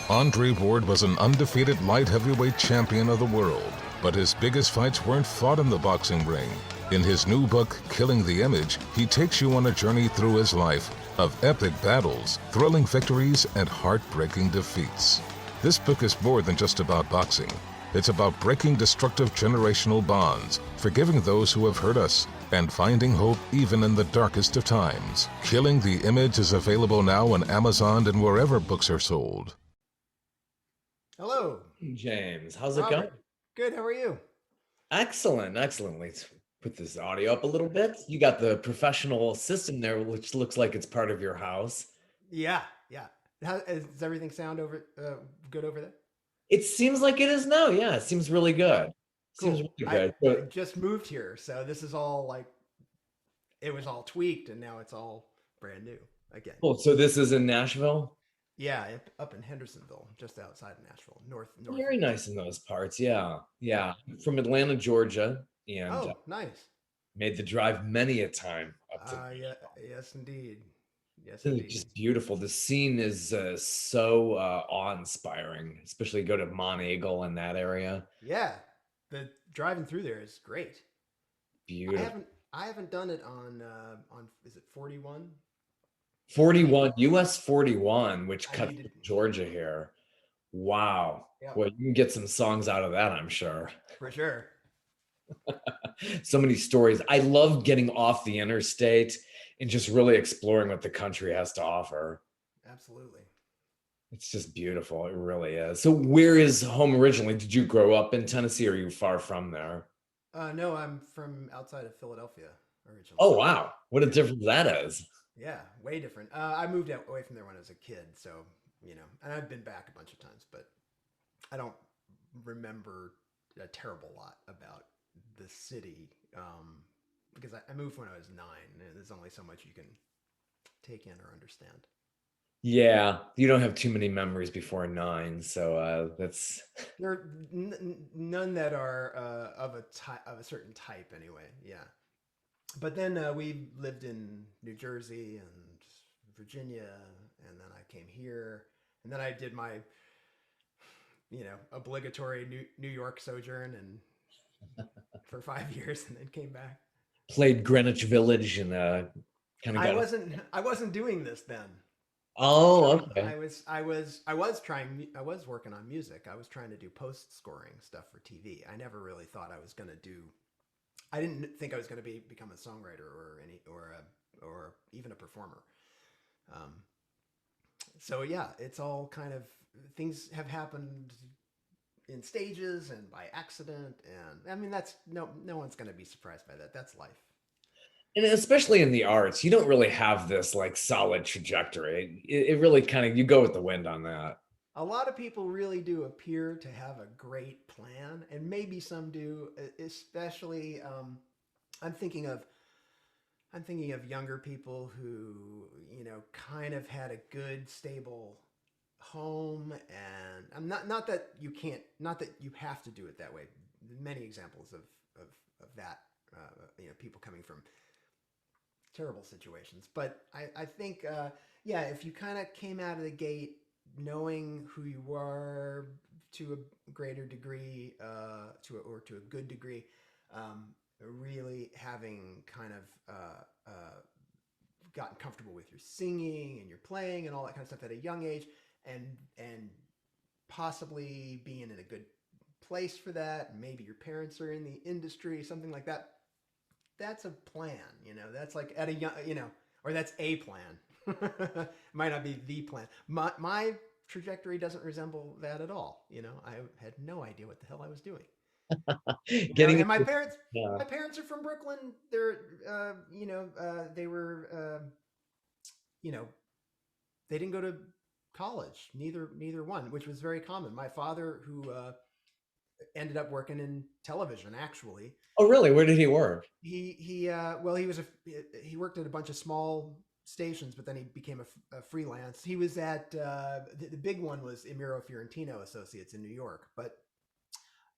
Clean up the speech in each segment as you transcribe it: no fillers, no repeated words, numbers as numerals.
Andre Ward was an undefeated light heavyweight champion of the world, but his biggest fights weren't fought in the boxing ring. In his new book, Killing the Image, he takes you on a journey through his life of epic battles, thrilling victories, and heartbreaking defeats. This book is more than just about boxing. It's about breaking destructive generational bonds, forgiving those who have hurt us, and finding hope even in the darkest of times. Killing the Image is available now on Amazon and wherever books are sold. Hello, James, how's it Robert. going? Good. How are you? Excellent, excellent. Let's put this audio up a little bit. You got the professional system there, which looks like it's part of your house. Yeah. Does everything sound good over there? It seems like it is now. Yeah, it seems really good. Cool. Seems really I good. just moved here, so this is all it was all tweaked, and now it's all brand new again. Cool. So this is in Nashville? Yeah, up in Hendersonville, just outside of Nashville, north. Very nice in those parts. Yeah. From Atlanta, Georgia, and nice. made the drive many a time up to. Yes, indeed. Yes, It's indeed. just beautiful. The scene is so awe-inspiring, especially go to Monteagle in that area. Yeah, the driving through there is great. Beautiful. I haven't done it on is it 41? 41, US 41, which cuts needed- Georgia here. Wow. Yeah. Well, you can get some songs out of that, I'm sure. For sure. So many stories. I love getting off the interstate and just really exploring what the country has to offer. Absolutely. It's just beautiful. It really is. So where is home originally? Did you grow up in Tennessee or are you far from there? No, I'm from outside of Philadelphia originally. Oh, wow. What a difference that is. Yeah, way different. I moved away from there when I was a kid, so, and I've been back a bunch of times, but I don't remember a terrible lot about the city because I moved when I was 9, and there's only so much you can take in or understand. Yeah, you don't have too many memories before 9, so that's. There are none that are of a certain type, anyway. Yeah, but then we lived in New Jersey and Virginia, and then I came here, and then I did my, obligatory New York sojourn, and for 5 years, and then came back. Played Greenwich Village and kind of got. I wasn't doing this then. Oh, okay. I was working on music. I was trying to do post scoring stuff for TV. I never really thought I was going to do. I didn't think I was going to become a songwriter or even a performer. So yeah, it's all kind of things have happened in stages and by accident, and I mean that's no one's going to be surprised by that. That's life. And especially in the arts, you don't really have this like solid trajectory. It really kind of, you go with the wind on that. A lot of people really do appear to have a great plan, and maybe some do, especially I'm thinking of younger people who, kind of had a good, stable home, and I'm not that you have to do it that way. Many examples of that, people coming from terrible situations. But I think, if you kind of came out of the gate knowing who you were to a greater degree, to a good degree, really having kind of gotten comfortable with your singing and your playing and all that kind of stuff at a young age, and possibly being in a good place for that. Maybe your parents are in the industry, something like that. That's a plan, that's like at a young, or that's a plan. Might not be the plan. My trajectory doesn't resemble that at all. I had no idea what the hell I was doing. And my parents are from Brooklyn. They're, they were, they didn't go to college, neither one, which was very common. My father, who ended up working in television, actually. Oh, really? Where did he work? He worked at a bunch of small stations, but then he became a freelance. He was at the big one was Emiro Fiorentino Associates in New York, but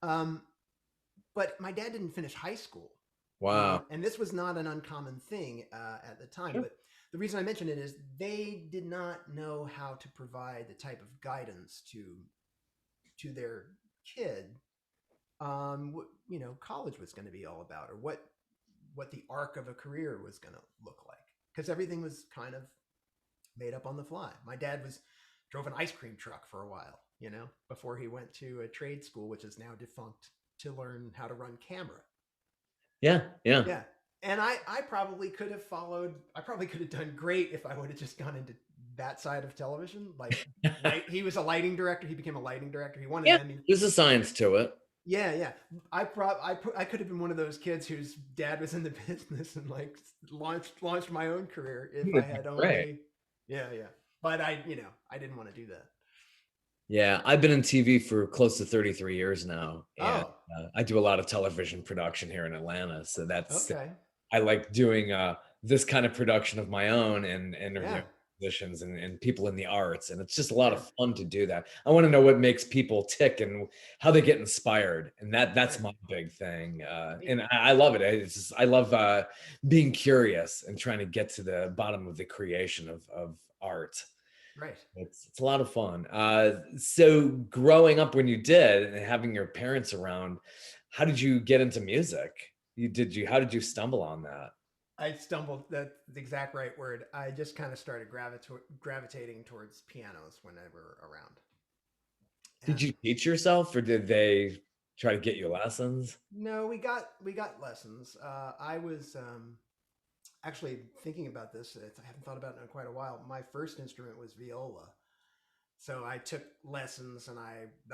my dad didn't finish high school. Wow. And this was not an uncommon thing at the time. Sure. But the reason I mention it is they did not know how to provide the type of guidance to their kid on what college was going to be all about, or what the arc of a career was going to look like, because everything was kind of made up on the fly. My dad drove an ice cream truck for a while, before he went to a trade school, which is now defunct, to learn how to run camera. Yeah, yeah. Yeah. And I probably could have followed, I probably could have done great if I would have just gone into that side of television. Like, he was a lighting director. He became a lighting director. He won an Yeah, Emmy. there's a science to it. Yeah, yeah. I could have been one of those kids whose dad was in the business and like launched my own career if I had only. Yeah, yeah. But I didn't want to do that. Yeah, I've been in TV for close to 33 years now, and Oh, I do a lot of television production here in Atlanta. So that's okay. I like doing this kind of production of my own and interviewing Yeah. musicians and people in the arts, and it's just a lot of fun to do that. I want to know what makes people tick and how they get inspired, and that's my big thing. And I love it. I love being curious and trying to get to the bottom of the creation of art. Right. It's a lot of fun. So growing up when you did and having your parents around, how did you get into music? How did you stumble on that? I stumbled, that's the exact right word. I just kind of started gravitating towards pianos when they were around. Did you teach yourself, or did they try to get you lessons? No, we got lessons. I was actually thinking about this. I haven't thought about it in quite a while. My first instrument was viola. So I took lessons, and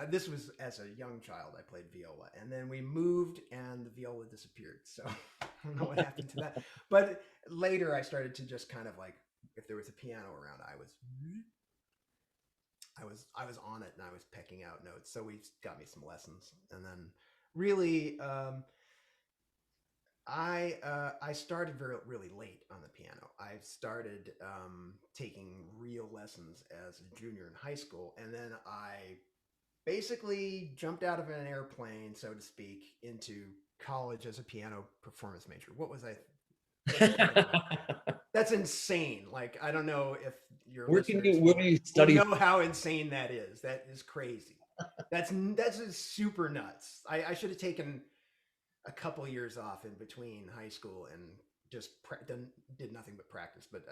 this was as a young child. I played viola, and then we moved, and the viola disappeared. So I don't know what happened to that. But later, I started to just kind of like, if there was a piano around, I was on it, and I was pecking out notes. So we got me some lessons, and then really, I started really late on the piano. I started taking real lessons as a junior in high school, and then I basically jumped out of an airplane, so to speak, into college as a piano performance major. What was I? That's insane. Like, I don't know if your Where do you study? will know how insane that is. That is crazy. That's just super nuts. I should have taken a couple years off in between high school and just did nothing but practice. But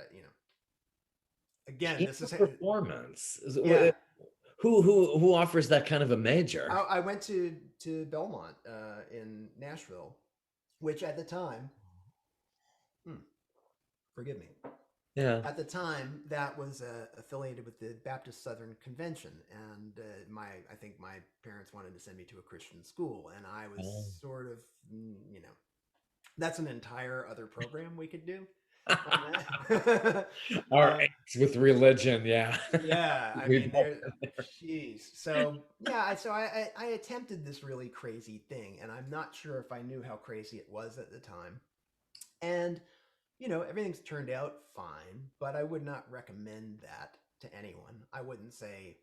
again, this is performance. Yeah. Who offers that kind of a major? I went to Belmont in Nashville, which at the time, forgive me. Yeah. At the time, that was affiliated with the Baptist Southern Convention, and I think my parents wanted to send me to a Christian school, and I was sort of, that's an entire other program we could do. All right, with religion, yeah. Yeah, I mean, jeez. So yeah, so I attempted this really crazy thing, and I'm not sure if I knew how crazy it was at the time, and everything's turned out fine, but I would not recommend that to anyone. I wouldn't say,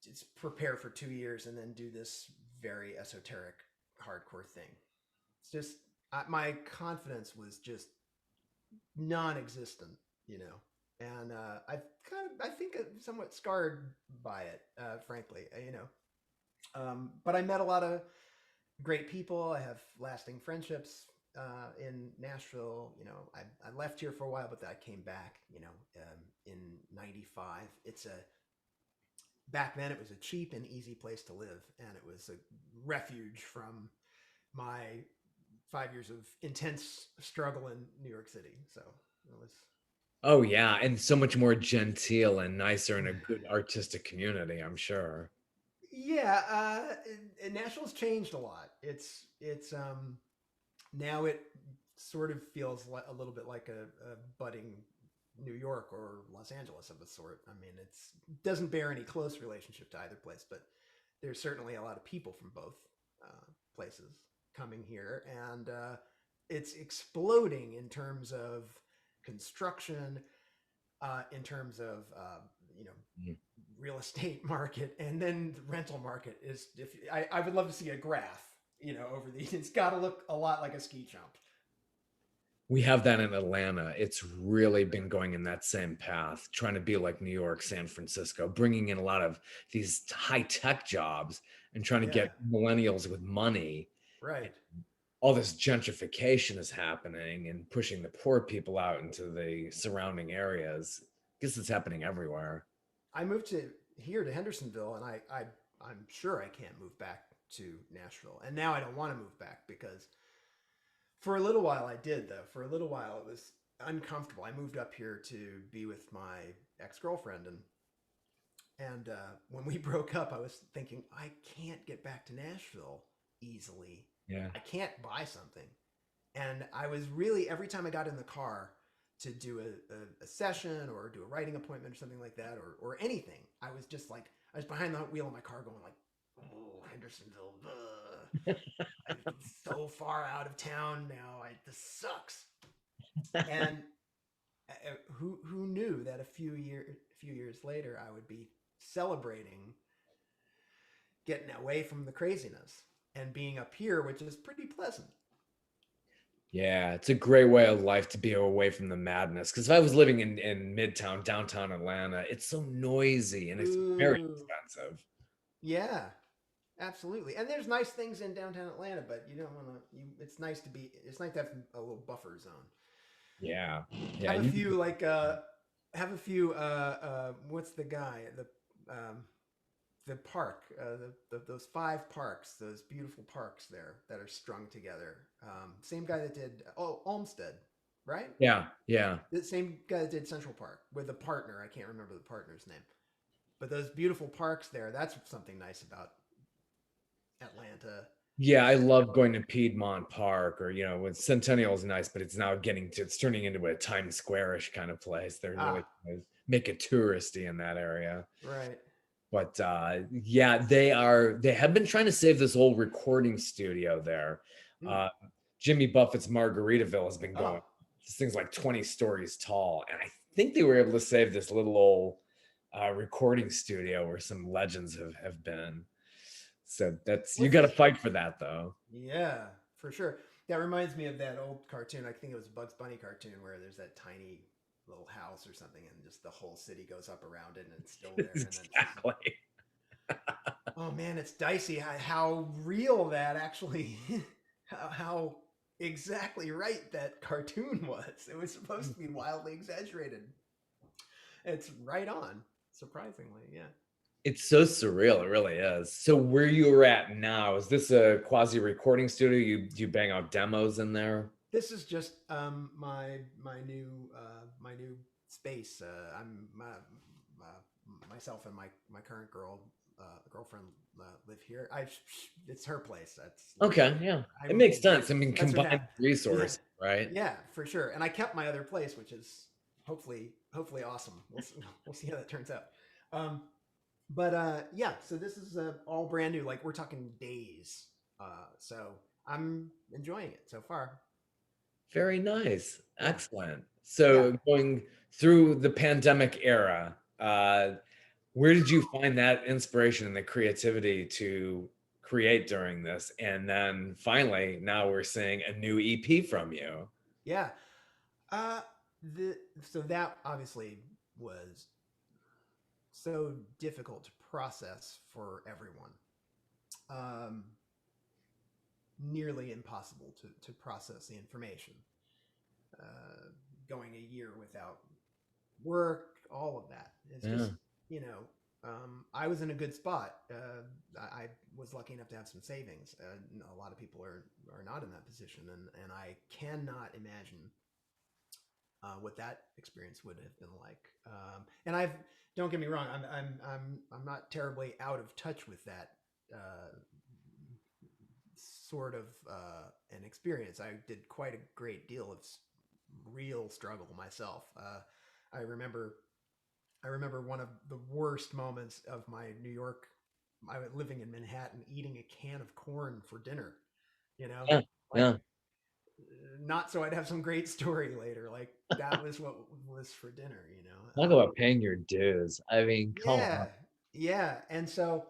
just prepare for 2 years and then do this very esoteric, hardcore thing. It's just, my confidence was just non-existent, and I think I'm somewhat scarred by it, frankly, but I met a lot of great people. I have lasting friendships in Nashville. I left here for a while, but I came back, in 95. Back then it was a cheap and easy place to live, and it was a refuge from my 5 years of intense struggle in New York City. So it was. Oh yeah, and so much more genteel and nicer, and a good artistic community, I'm sure. Yeah, Nashville's changed a lot. It's now it sort of feels a little bit like a budding New York or Los Angeles of a sort. I mean, it doesn't bear any close relationship to either place, but there's certainly a lot of people from both places coming here, and it's exploding in terms of construction, in terms of real estate market, and then the rental market is. I would love to see a graph, over these. It's got to look a lot like a ski jump. We have that in Atlanta. It's really been going in that same path, trying to be like New York, San Francisco, bringing in a lot of these high tech jobs and trying to Yeah, get millennials with money. right. All this gentrification is happening and pushing the poor people out into the surrounding areas. I guess it's happening everywhere. I moved to here to Hendersonville, and I'm sure I can't move back to Nashville. And now I don't want to move back because for a little while I did though. For a little while it was uncomfortable. I moved up here to be with my ex-girlfriend, and when we broke up, I was thinking I can't get back to Nashville easily. Yeah. I can't buy something. And I was really, every time I got in the car to do a session or do a writing appointment or something like that, or anything, I was just like, I was behind the wheel of my car going like, oh, Hendersonville, I'm so far out of town now. This sucks. And who knew that a few years later I would be celebrating getting away from the craziness and being up here, which is pretty pleasant. Yeah, it's a great way of life to be away from the madness. Because if I was living in Midtown, downtown Atlanta, it's so noisy and it's very Ooh, expensive. yeah, absolutely. And there's nice things in downtown Atlanta, but you don't want to. It's nice to be. It's nice to have a little buffer zone. Yeah, yeah. Have a few like have a few what's the guy the park those five parks, those beautiful parks there that are strung together. Same guy that did Olmsted, right? Yeah, yeah. The same guy that did Central Park with a partner. I can't remember the partner's name, but those beautiful parks there. That's something nice about Atlanta. Yeah, I love going to Piedmont Park, or when Centennial is nice, but it's turning into a Times Square-ish kind of place. They're really Ah, trying to make it touristy in that area. right. But yeah, they have been trying to save this old recording studio there. Mm. Uh, Jimmy Buffett's Margaritaville has been going. Oh, This thing's like 20 stories tall, and I think they were able to save this little old recording studio where some legends have been. So you what's got to the fight for that though. Yeah, for sure. That reminds me of that old cartoon. I think it was a Bugs Bunny cartoon where there's that tiny little house or something, and just the whole city goes up around it, and it's still there. And then Exactly. oh man, it's dicey how real that actually, how exactly right that cartoon was. It was supposed to be wildly exaggerated. It's right on, surprisingly. Yeah. It's so surreal. It really is. So where you're at now, is this a quasi recording studio? You bang out demos in there? This is just my new space. I'm myself and my current girlfriend live here. It's her place. That's Okay, yeah. I It makes sense. I mean, that's her combined dad. Yeah, resources, right? yeah, for sure. And I kept my other place, which is hopefully awesome. We'll see how that turns out. Um, but yeah, so this is all brand new. Like we're talking days. So I'm enjoying it so far. Very nice. Yeah, Excellent. yeah. So going through the pandemic era, where did you find that inspiration and the creativity to create during this? And then finally, now we're seeing a new EP from you. Yeah. Uh, the so that obviously was so difficult to process for everyone. Um, Nearly impossible to process the information. Uh, Going a year without work, all of that. It's Yeah. just, you know, I was in a good spot. I was lucky enough to have some savings. A lot of people are not in that position, and I cannot imagine what that experience would have been like. And I've don't get me wrong, I'm not terribly out of touch with that sort of an experience. I did quite a great deal of real struggle myself. I remember I remember one of the worst moments of my New York. I was living in Manhattan, eating a can of corn for dinner. You know, Yeah. like Yeah. not so I'd have some great story later. Like that was what was for dinner. You know, Talk about paying your dues. I mean, come on. yeah, yeah. And so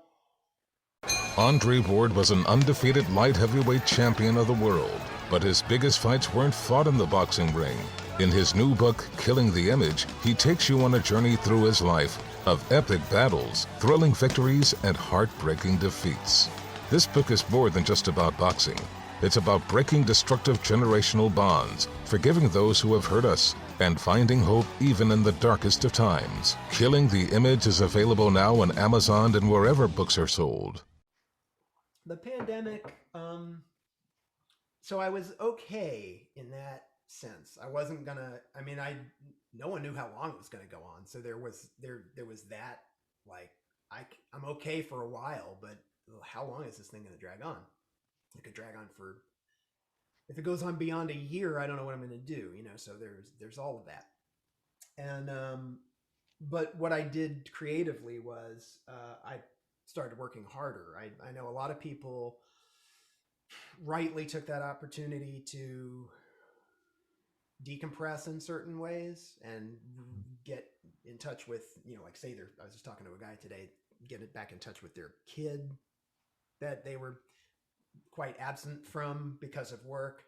Andre Ward was an undefeated light heavyweight champion of the world, but his biggest fights weren't fought in the boxing ring. In his new book, Killing the Image, he takes you on a journey through his life of epic battles, thrilling victories, and heartbreaking defeats. This book is more than just about boxing. It's about breaking destructive generational bonds, forgiving those who have hurt us, and finding hope even in the darkest of times. Killing the Image is available now on Amazon and wherever books are sold. The pandemic, so I was okay in that sense. I wasn't gonna, no one knew how long it was gonna go on. So there was that, like, I'm okay for a while, but how long is this thing gonna drag on? It could drag on for, if it goes on beyond a year, I don't know what I'm gonna do, so there's all of that. And, but what I did creatively was, I started working harder. I know a lot of people rightly took that opportunity to decompress in certain ways and get in touch with, like, say I was just talking to a guy today, get it back in touch with their kid that they were quite absent from because of work.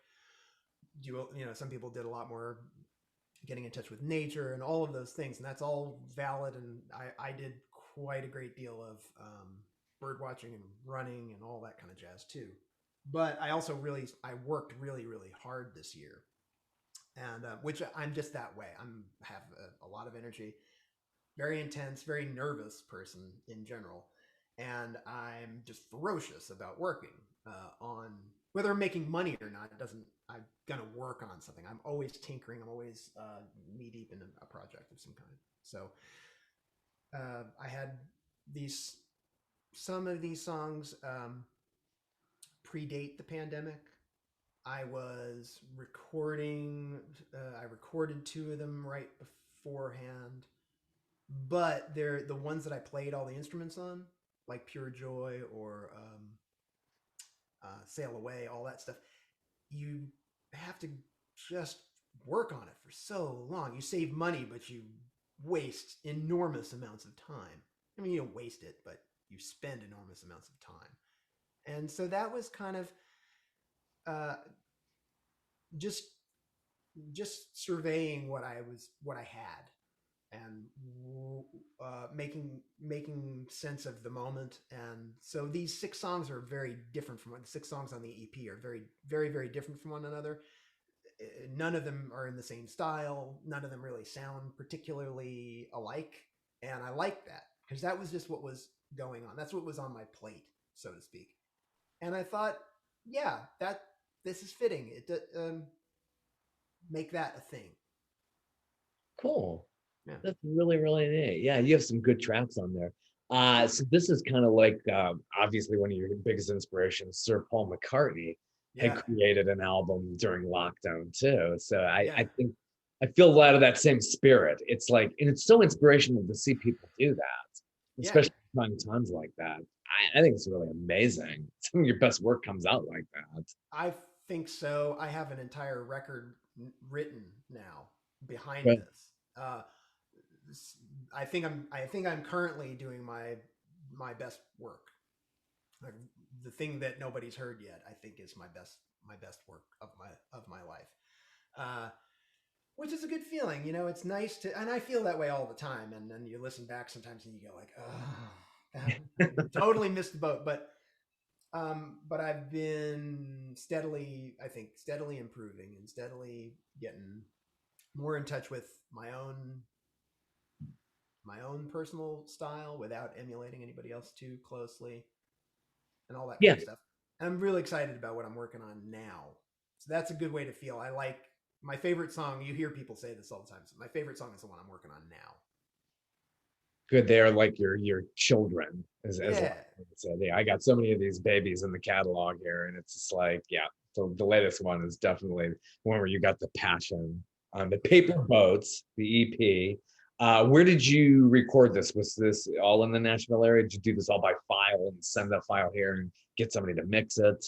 Some people did a lot more getting in touch with nature and all of those things, and that's all valid. And I did quite a great deal of bird watching and running and all that kind of jazz too. But I also I worked really, really hard this year, and which I'm just that way. Have a lot of energy, very intense, very nervous person in general, and I'm just ferocious about working on whether I'm making money or not. It doesn't. I'm gonna work on something. I'm always tinkering. I'm always knee deep in a project of some kind. So I had some of these songs predate the pandemic. I was recording. I recorded two of them right beforehand, but they're the ones that I played all the instruments on, like Pure Joy or Sail Away, all that stuff. You have to just work on it for so long. You save money, but you waste enormous amounts of time. I mean, you don't waste it, but you spend enormous amounts of time. And so that was kind of just surveying what I had, and making sense of the moment. And so these 6 songs are very different from the 6 songs on the EP are very, very, very different from one another. None of them are in the same style. None of them really sound particularly alike. And I like that, because that was just what was going on. That's what was on my plate, so to speak. And I thought, yeah, this is fitting. Make that a thing. Cool. Yeah. That's really, really neat. Yeah, you have some good tracks on there. So this is kind of like, obviously one of your biggest inspirations, Sir Paul McCartney, had created an album during lockdown too. So I think I feel a lot of that same spirit. It's like, and it's so inspirational to see people do that, especially trying times like that. I think it's really amazing. Some of your best work comes out like that. I think so. I have an entire record written now behind Right. this. I think I'm currently doing my best work. Like, the thing that nobody's heard yet, I think, is my best work of my life. Which is a good feeling. It's nice to, and I feel that way all the time. And then you listen back sometimes and you go like, oh, totally missed the boat. But I've been steadily improving and steadily getting more in touch with my own personal style without emulating anybody else too closely, and all that kind of stuff. And I'm really excited about what I'm working on now. So that's a good way to feel. I like my favorite song. You hear people say this all the time. So my favorite song is the one I'm working on now. Good. They are like your children, as Yeah. I got so many of these babies in the catalog here, and it's just like, yeah. So the latest one is definitely one where you got the passion on the Paper Boats, the EP. Where did you record this? Was this all in the Nashville area? Did you do this all by file and send that file here and get somebody to mix it?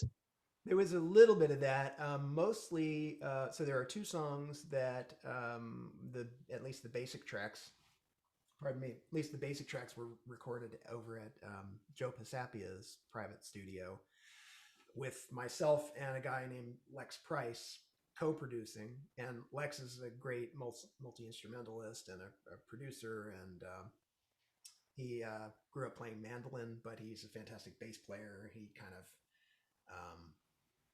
There was a little bit of that. Mostly, so there are 2 songs that at least the basic tracks pardon me, at least the basic tracks were recorded over at Joe Pisapia's private studio with myself and a guy named Lex Price co-producing. And Lex is a great multi-instrumentalist and a producer, and he grew up playing mandolin, but he's a fantastic bass player. He kind of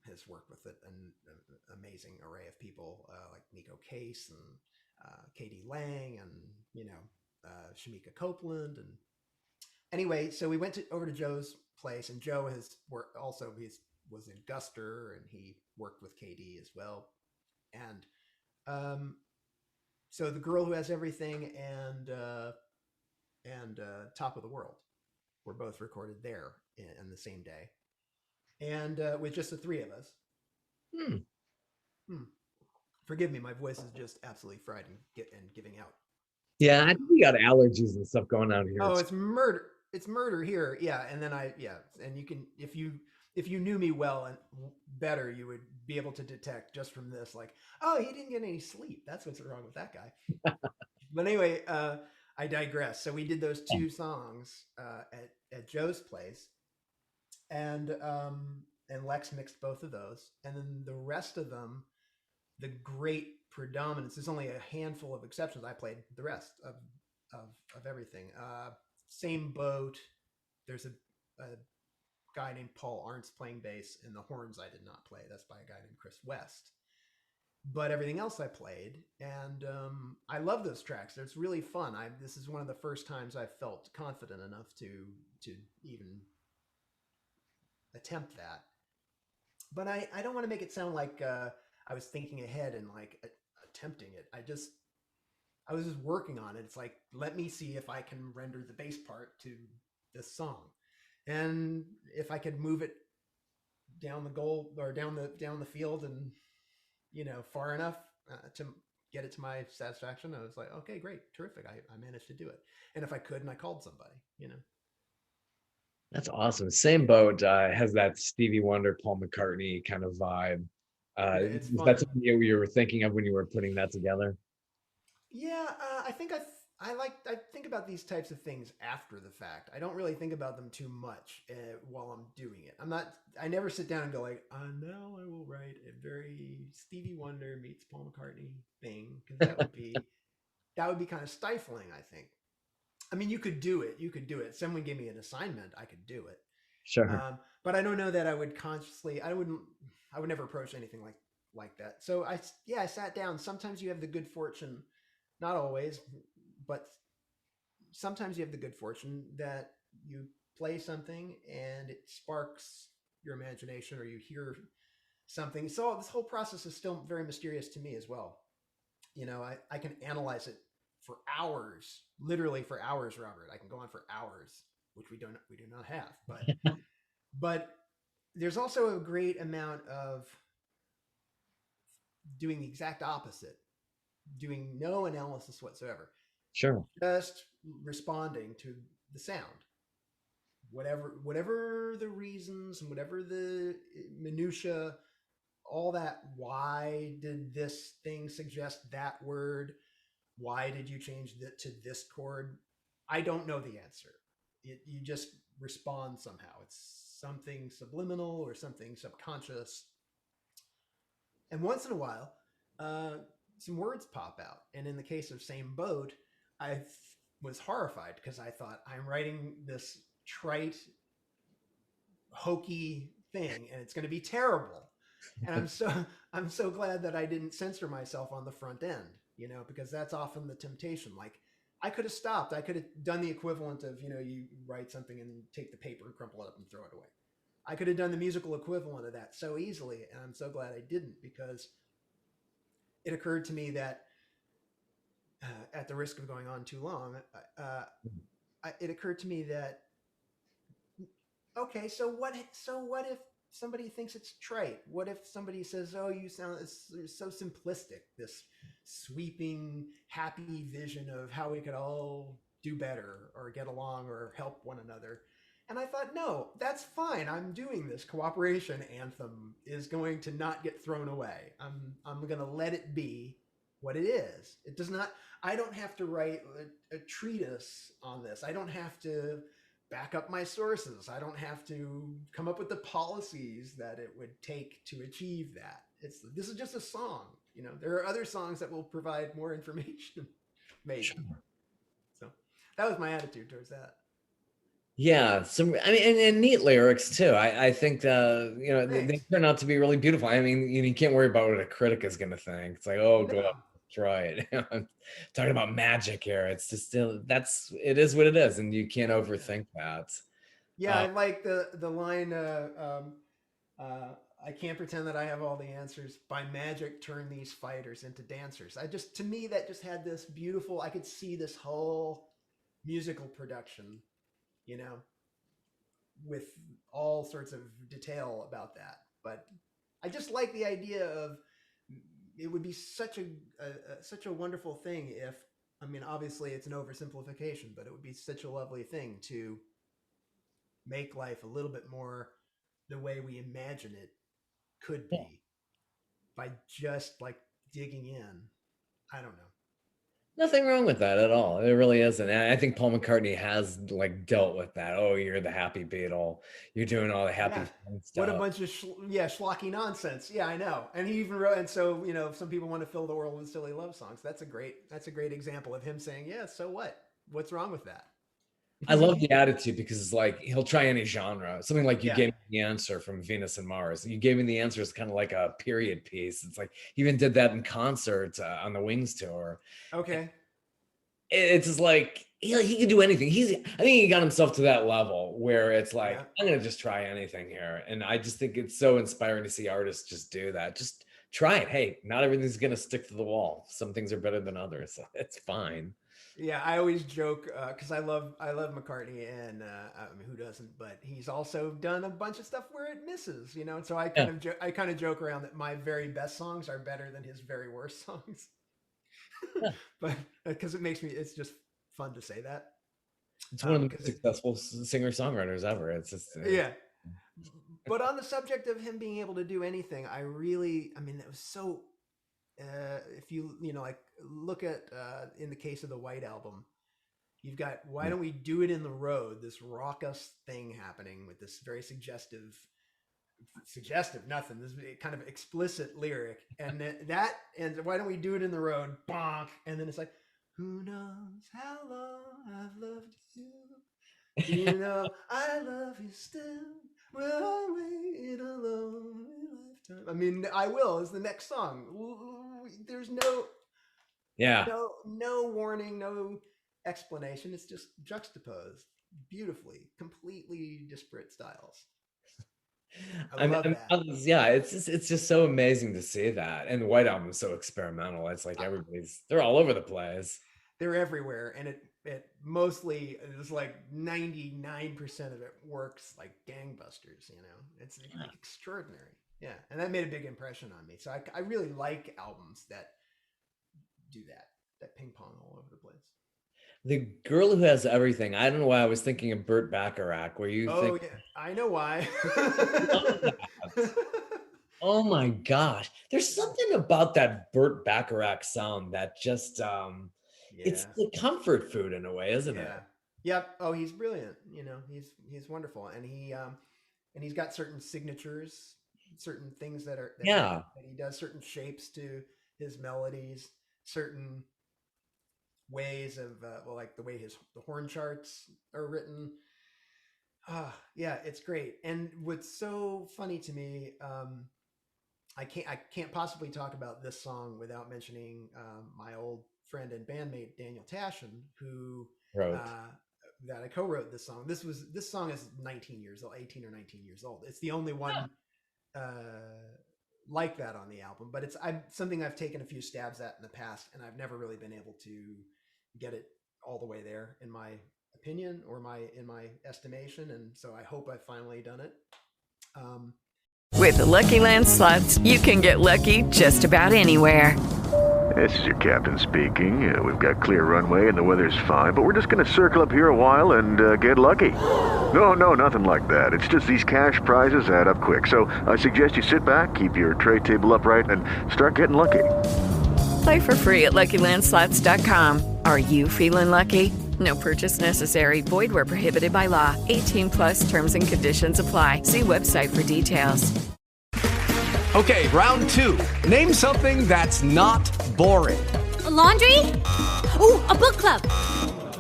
has worked with an amazing array of people like Nico Case and Katie Lang and, Shamika Copeland. And anyway, so we went over to Joe's place, and Joe was in Guster, and he worked with KD as well. And so The Girl Who Has Everything and Top of the World were both recorded there in the same day, and with just the three of us. Forgive me, my voice is just absolutely fried and giving out. Yeah, I think we got allergies and stuff going on here. Oh, it's murder! It's murder here. Yeah, and then and you can, if you knew me well and better, you would be able to detect just from this, like, oh, he didn't get any sleep. That's what's wrong with that guy. But anyway, I digress. So we did those two songs at Joe's place, and Lex mixed both of those, and then the rest of them, the great predominance. There's only a handful of exceptions. I played the rest of everything. Same Boat. There's a guy named Paul Arntz playing bass, and the horns I did not play. That's by a guy named Chris West. But everything else I played, and I love those tracks. It's really fun. This is one of the first times I've felt confident enough to even attempt that. But I don't want to make it sound like I was thinking ahead and like attempting it. I was just working on it. It's like, let me see if I can render the bass part to this song, and if I could move it down the goal or down the field and far enough to get it to my satisfaction. I was like, okay, great, terrific. I managed to do it. And if I couldn't, I called somebody. That's awesome. Same Boat has that Stevie Wonder, Paul McCartney kind of vibe. It's Is fun. that something you were thinking of when you were putting that together? Yeah, I think I think about these types of things after the fact. I don't really think about them too much while I'm doing it. I never sit down and go like, now I will write a very Stevie Wonder meets Paul McCartney thing, because that would be kind of stifling, I think. I mean, you could do it. If someone gave me an assignment, I could do it. Sure. But I don't know that I would consciously. I would never approach anything like that. So I sat down. Sometimes you have the good fortune, not always, but sometimes you have the good fortune that you play something and it sparks your imagination, or you hear something. So this whole process is still very mysterious to me as well. I can analyze it for hours, literally for hours, Robert. I can go on for hours, which we do not have. But there's also a great amount of doing the exact opposite, doing no analysis whatsoever. Sure. Just responding to the sound. Whatever the reasons and whatever the minutia, all that. Why did this thing suggest that word? Why did you change it to this chord? I don't know the answer. You just respond somehow. It's something subliminal or something subconscious. And once in a while, some words pop out. And in the case of Same Boat, I was horrified because I thought, I'm writing this trite, hokey thing, and it's going to be terrible. And I'm so glad that I didn't censor myself on the front end, because that's often the temptation. Like, I could have stopped. I could have done the equivalent of, you write something and take the paper and crumple it up and throw it away. I could have done the musical equivalent of that so easily, and I'm so glad I didn't, because it occurred to me that at the risk of going on too long, it occurred to me that, okay, so what if somebody thinks it's trite? What if somebody says, oh, you sound so simplistic, this sweeping, happy vision of how we could all do better or get along or help one another? And I thought, no, that's fine. I'm doing this. Cooperation Anthem is going to not get thrown away. I'm going to let it be. what it is. It does not, I don't have to write a treatise on this. I don't have to back up my sources. I don't have to come up with the policies that it would take to achieve that. This is just a song. You know, there are other songs that will provide more information, maybe. Sure. So that was my attitude towards that. Yeah, and neat lyrics too. I think they turn out to be really beautiful. I mean, you can't worry about what a critic is going to think. It's like, oh, go up, try it. I'm talking about magic here. It's just it is what it is, and you can't overthink that. Yeah, I like the line. I can't pretend that I have all the answers. By magic, turn these fighters into dancers. To me, that just had this beautiful. I could see this whole musical production, you know, with all sorts of detail about that. But I just like the idea of it would be such a wonderful thing if, I mean, obviously it's an oversimplification, but it would be such a lovely thing to make life a little bit more the way we imagine it could be by just like digging in. I don't know. Nothing wrong with that at all. It really isn't. And I think Paul McCartney has like dealt with that. Oh, you're the happy Beatle. You're doing all the happy stuff. What a bunch of schlocky nonsense. Yeah, I know. And he even wrote. And so, you know, if some people want to fill the world with silly love songs, that's a great example of him saying, yeah, so what? What's wrong with that? I love the attitude because it's like he'll try any genre. Something like You Gave Me the Answer from Venus and Mars. You Gave Me the Answer is kind of like a period piece. It's like he even did that in concert on the Wings tour. Okay. It's just like he could do anything. I think he got himself to that level where it's like, I'm gonna just try anything here. And I just think it's so inspiring to see artists just do that. Just try it. Hey, not everything's gonna stick to the wall. Some things are better than others. It's fine. Yeah, I always joke because I love McCartney, and I mean, who doesn't? But he's also done a bunch of stuff where it misses, you know. And so I kind of joke around that my very best songs are better than his very worst songs. But because it's just fun to say that. It's one of the most successful singer-songwriters ever. It's just yeah. But on the subject of him being able to do anything, I mean, it was so. If you like look at in the case of the White Album, you've got Why Don't We Do It in the Road, this raucous thing happening with this very suggestive nothing, this kind of explicit lyric, and that and Why Don't We Do It in the Road, bonk, and then it's like, who knows how long I've loved you, you know I love you still, will I wait a lonely lifetime. I mean, I Will is the next song. There's no warning, no explanation. It's just juxtaposed beautifully, completely disparate styles. I love that. It's just so amazing to see that. And the White Album is so experimental. It's like they're all over the place. They're everywhere, and it mostly is like 99% of it works like gangbusters. You know, it's extraordinary. Yeah, and that made a big impression on me. So I really like albums that do that ping pong all over the place. The Girl Who Has Everything. I don't know why I was thinking of Burt Bacharach. Where you? Oh yeah, I know why. Oh my gosh, there's something about that Burt Bacharach sound that just it's the comfort food in a way, isn't it? Yep. Oh, he's brilliant. You know, he's wonderful, and he's got certain signatures. Certain things that he does, certain shapes to his melodies, certain ways of like the way the horn charts are written. It's great. And what's so funny to me, I can't possibly talk about this song without mentioning my old friend and bandmate Daniel Tashin, who wrote that I co-wrote this song. This song is 18 or 19 years old. It's the only one like that on the album, but it's something I've taken a few stabs at in the past, and I've never really been able to get it all the way there, in my opinion, or in my estimation, and so I hope I've finally done it. With the Lucky Land Slots, you can get lucky just about anywhere. This is your captain speaking. We've got clear runway and the weather's fine, but we're just going to circle up here a while and get lucky. No, nothing like that. It's just these cash prizes add up quick. So I suggest you sit back, keep your tray table upright, and start getting lucky. Play for free at LuckyLandSlots.com. Are you feeling lucky? No purchase necessary. Void where prohibited by law. 18+ terms and conditions apply. See website for details. Okay, round 2. Name something that's not boring. A laundry? Ooh, a book club.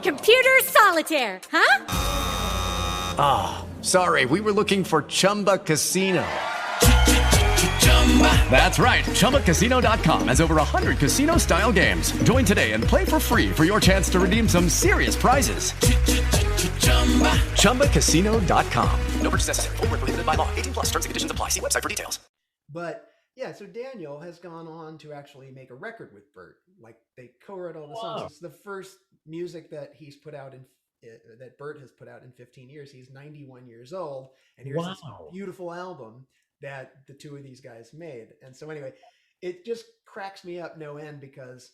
Computer solitaire, huh? Ah, sorry, we were looking for Chumba Casino. That's right, ChumbaCasino.com has over 100 casino-style games. Join today and play for free for your chance to redeem some serious prizes. ChumbaCasino.com. No purchase necessary. Void where prohibited by law. 18+ terms and conditions apply. See website for details. But yeah, so Daniel has gone on to actually make a record with Burt. Like they co-wrote all the songs. It's the first music that he's put out that Burt has put out in 15 years. He's 91 years old, and here's this beautiful album that the two of these guys made. And so anyway, it just cracks me up no end because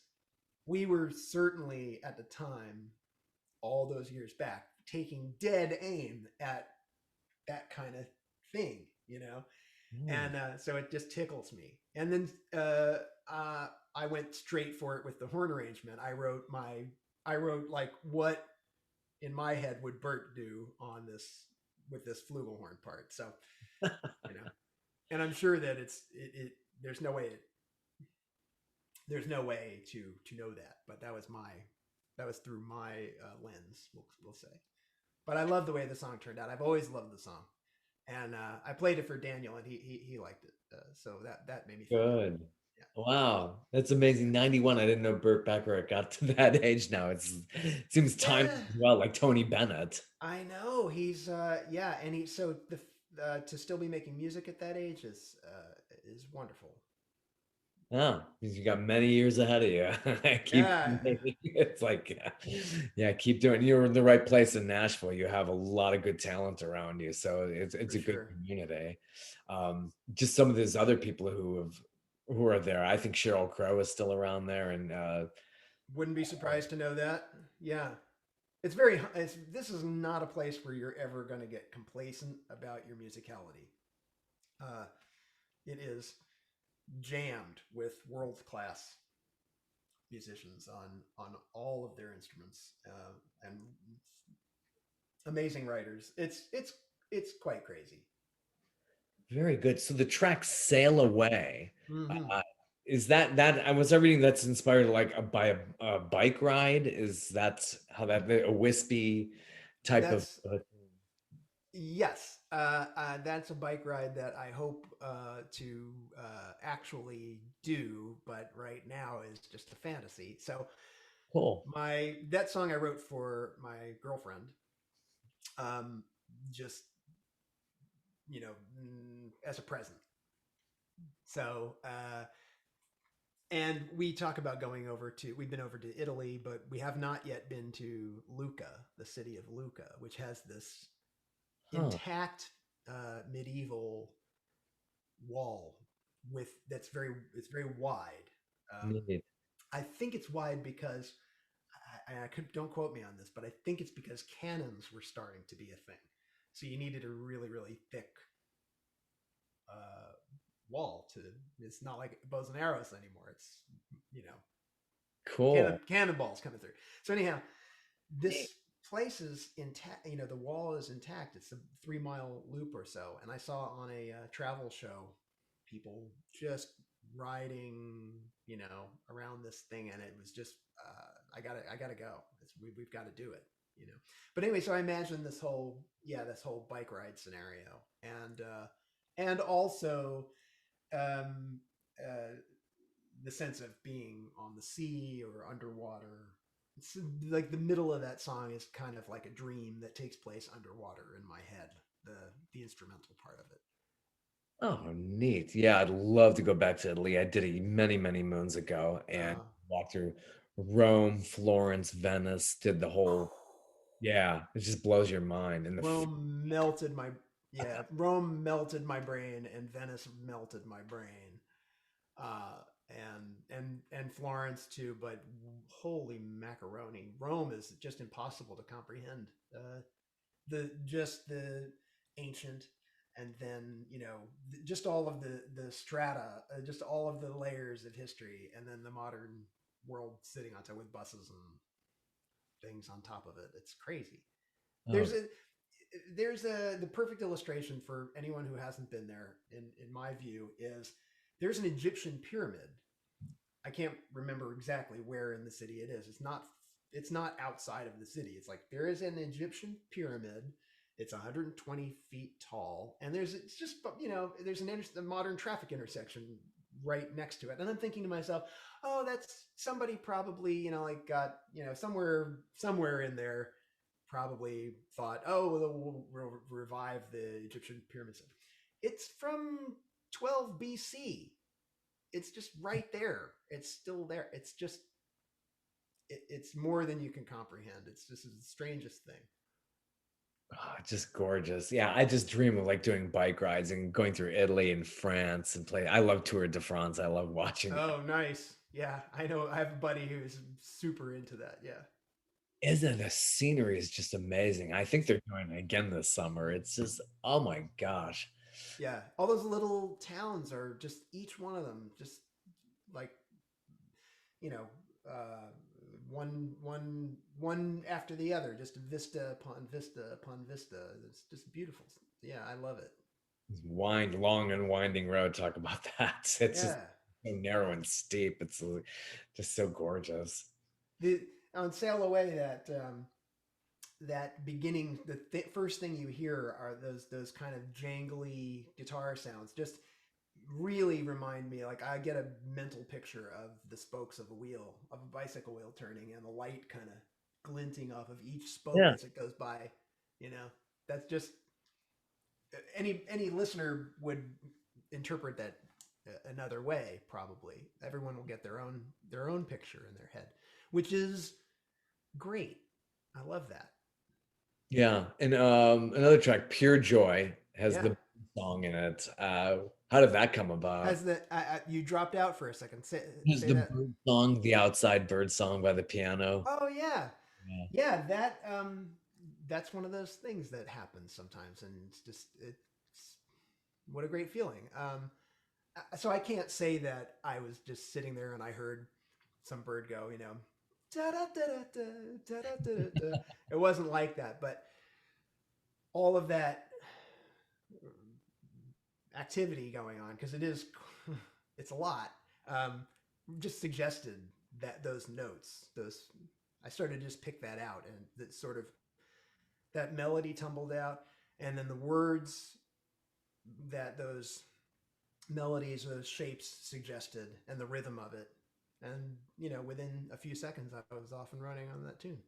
we were certainly at the time, all those years back, taking dead aim at that kind of thing, you know? And so it just tickles me. And then I went straight for it with the horn arrangement. I wrote like what in my head would Burt do on this with this flugelhorn part. So, you know, and I'm sure that there's no way to know that, but that was through my lens, we'll say. But I love the way the song turned out. I've always loved the song. And I played it for Daniel, and he liked it. So that made me feel good. Yeah. Wow, that's amazing. 91. I didn't know Burt Bacharach got to that age now. It seems time as well, like Tony Bennett. I know he's and to still be making music at that age is wonderful. Oh, you got many years ahead of you. It's like, keep doing. You're in the right place in Nashville. You have a lot of good talent around you, so it's a good community. Just some of these other people who are there. I think Sheryl Crow is still around there, and wouldn't be surprised to know that. Yeah, this is not a place where you're ever going to get complacent about your musicality. It is jammed with world-class musicians on all of their instruments and amazing writers. It's quite crazy. Very good. So the track "Sail Away" is that I was reading that's inspired by a bike ride. Is that how a wispy type of? Yes. That's a bike ride that I hope to actually do, but right now is just a fantasy. So cool. That song I wrote for my girlfriend, just, you know, as a present. So, and we talk about we've been over to Italy, but we have not yet been to Lucca, the city of Lucca, which has this intact medieval wall it's very wide. I think it's wide because don't quote me on this, but I think it's because cannons were starting to be a thing. So you needed a really, really thick wall it's not like bows and arrows anymore. It's, you know, cool cannonballs coming through. So anyhow, this place is intact. You know, the wall is intact. It's a 3-mile loop or so. And I saw on a travel show people just riding, you know, around this thing, and it was just I gotta go. We've got to do it, you know. But anyway, so I imagine this whole bike ride scenario, and also the sense of being on the sea or underwater. It's like the middle of that song is kind of like a dream that takes place underwater in my head, the instrumental part of it. Oh, neat. Yeah, I'd love to go back to Italy. I did it many, many moons ago and walked through Rome, Florence, Venice, did the whole, it just blows your mind. And Rome melted my brain, and Venice melted my brain. And Florence too, but holy macaroni, Rome is just impossible to comprehend. The ancient and then just all of the strata, just all of the layers of history, and then the modern world sitting on top with buses and things on top of it. It's crazy. Oh. There's the perfect illustration for anyone who hasn't been there, in my view, is there's an Egyptian pyramid. I can't remember exactly where in the city it is. It's not outside of the city. It's like there is an Egyptian pyramid. It's 120 feet tall, and there's a modern traffic intersection right next to it. And I'm thinking to myself, oh, that's somebody probably got somewhere in there probably thought, oh, we'll revive the Egyptian pyramids. It's from 12 BC. It's just right there. It's still there. It's just, it's more than you can comprehend. It's just the strangest thing. Oh, just gorgeous. Yeah, I just dream of like doing bike rides and going through Italy and France and play. I love Tour de France. I love watching it. Oh, nice. Yeah, I know. I have a buddy who's super into that. Yeah. Isn't the scenery is just amazing. I think they're doing it again this summer. It's just, oh my gosh. Yeah, all those little towns are just, each one of them just like one after the other, just vista upon vista upon vista. It's just beautiful. Yeah, I love it. Long and winding road. Talk about that. It's just so narrow and steep. It's just so gorgeous. On Sail Away, that beginning, the first thing you hear are those kind of jangly guitar sounds. Just really remind me, like I get a mental picture of the spokes of a bicycle wheel turning, and the light kind of glinting off of each spoke as it goes by. That's just, any listener would interpret that another way. Probably everyone will get their own picture in their head, which is great. I love that. Yeah, and another track, Pure Joy, has the song in it. How did that come about? Has you dropped out for a second. Say the that. bird song, the outside bird song by the piano. Oh yeah. That that's one of those things that happens sometimes, and it's what a great feeling. So I can't say that I was just sitting there and I heard some bird go, da da da da da da da da. It wasn't like that, but all of that activity going on, because it's a lot, just suggested that those notes, I started to just pick that out, and that melody tumbled out, and then the words that those melodies, those shapes suggested, and the rhythm of it. And, within a few seconds, I was off and running on that tune.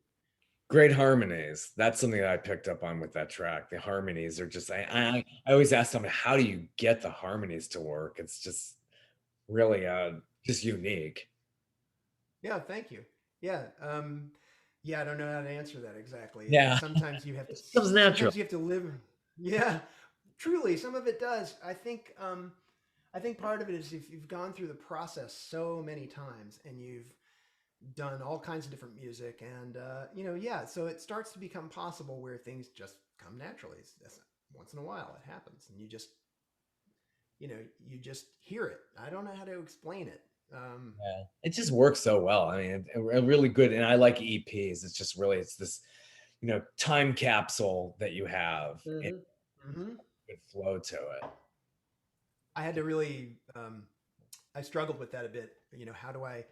Great harmonies. That's something that I picked up on with that track. The harmonies are just, I always ask someone, how do you get the harmonies to work? It's just really just unique. Yeah, thank you. Yeah. I don't know how to answer that exactly. Yeah. Sometimes you have to, Sometimes natural. Sometimes you have to live. Yeah, truly. Some of it does. I think part of it is if you've gone through the process so many times and you've done all kinds of different music, and so it starts to become possible where things just come naturally. Once in a while it happens, and you just hear it. I don't know how to explain it. It just works so well. I mean, it really good. And I like EPs. It's just really, it's this time capsule that you have. Good flow to it. I had to really I struggled with that a bit. How do I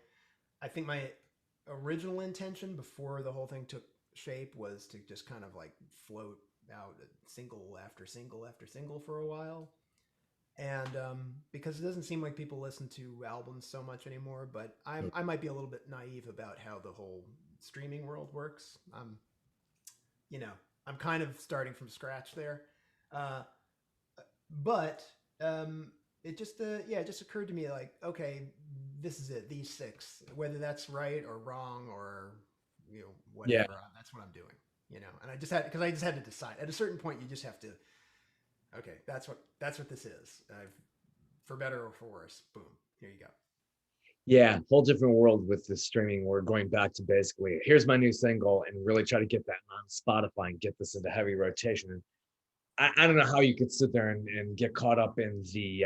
think my original intention before the whole thing took shape was to just kind of like float out single after single after single for a while. And because it doesn't seem like people listen to albums so much anymore, but I might be a little bit naive about how the whole streaming world works. I'm kind of starting from scratch there. But it just it just occurred to me, like, okay, this is it, these 6, whether that's right or wrong or whatever, that's what I'm doing, and I just had to decide at a certain point. You just have to, okay, that's what this is, for better or for worse. Boom, here you go. Yeah, whole different world with the streaming. We're going back to basically, here's my new single, and really try to get that on Spotify and get this into heavy rotation. And I don't know how you could sit there and get caught up in the